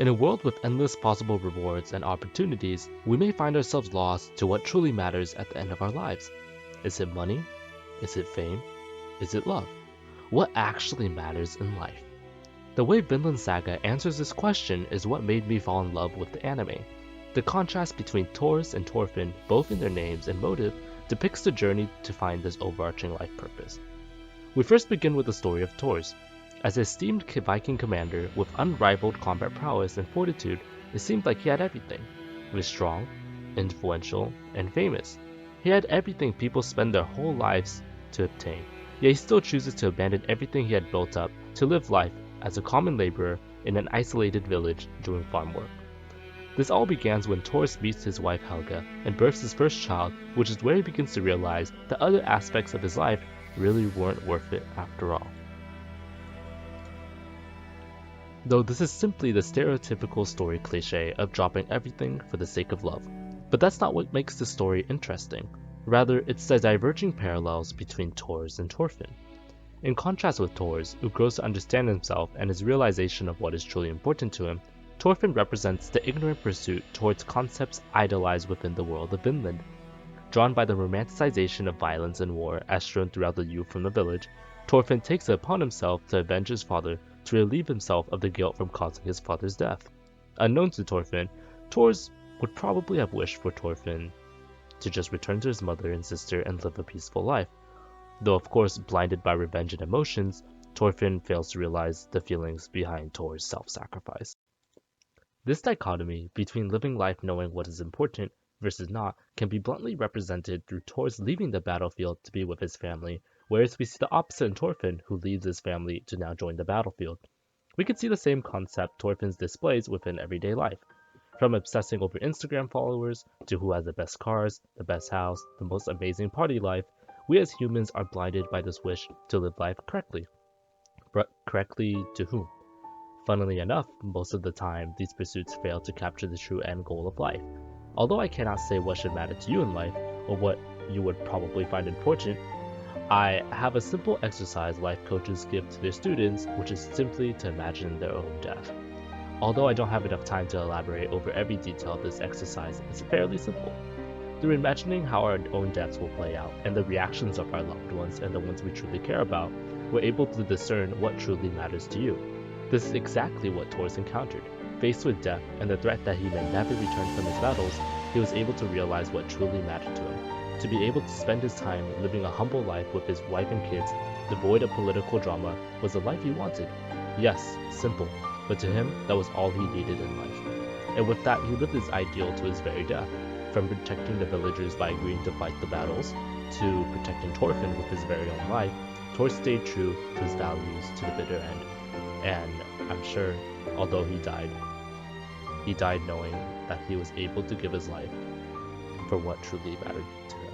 In a world with endless possible rewards and opportunities, we may find ourselves lost to what truly matters at the end of our lives. Is it money? Is it fame? Is it love? What actually matters in life? The way Vinland Saga answers this question is what made me fall in love with the anime. The contrast between Thors and Thorfinn, both in their names and motive, depicts the journey to find this overarching life purpose. We first begin with the story of Thors. As a esteemed Viking commander with unrivaled combat prowess and fortitude, it seemed like he had everything. He was strong, influential, and famous. He had everything people spend their whole lives to obtain, yet he still chooses to abandon everything he had built up to live life as a common laborer in an isolated village doing farm work. This all begins when Thors meets his wife Helga and births his first child, which is where he begins to realize that other aspects of his life really weren't worth it after all. Though this is simply the stereotypical story cliche of dropping everything for the sake of love. But that's not what makes the story interesting. Rather, it's the diverging parallels between Thors and Thorfinn. In contrast with Thors, who grows to understand himself and his realization of what is truly important to him, Thorfinn represents the ignorant pursuit towards concepts idolized within the world of Vinland. Drawn by the romanticization of violence and war as shown throughout the youth from the village, Thorfinn takes it upon himself to avenge his father to relieve himself of the guilt from causing his father's death. Unknown to Thorfinn, Thors would probably have wished for Thorfinn to just return to his mother and sister and live a peaceful life. Though of course blinded by revenge and emotions, Thorfinn fails to realize the feelings behind Thor's self-sacrifice. This dichotomy between living life knowing what is important versus not can be bluntly represented through Thors leaving the battlefield to be with his family, whereas we see the opposite in Thorfinn, who leaves his family to now join the battlefield. We can see the same concept Thorfinn displays within everyday life. From obsessing over Instagram followers to who has the best cars, the best house, the most amazing party life, we as humans are blinded by this wish to live life correctly. But correctly to whom? Funnily enough, most of the time, these pursuits fail to capture the true end goal of life. Although I cannot say what should matter to you in life, or what you would probably find important, I have a simple exercise life coaches give to their students, which is simply to imagine their own death. Although I don't have enough time to elaborate over every detail of this exercise, it's fairly simple. Through imagining how our own deaths will play out, and the reactions of our loved ones and the ones we truly care about, we're able to discern what truly matters to you. This is exactly what Thors encountered. Faced with death and the threat that he may never return from his battles, he was able to realize what truly mattered to him. To be able to spend his time living a humble life with his wife and kids, devoid of political drama, was the life he wanted. Yes, simple, but to him, that was all he needed in life. And with that, he lived his ideal to his very death. From protecting the villagers by agreeing to fight the battles, to protecting Thorfinn with his very own life, Thor stayed true to his values to the bitter end. And I'm sure, although he died knowing that he was able to give his life for what truly mattered to him.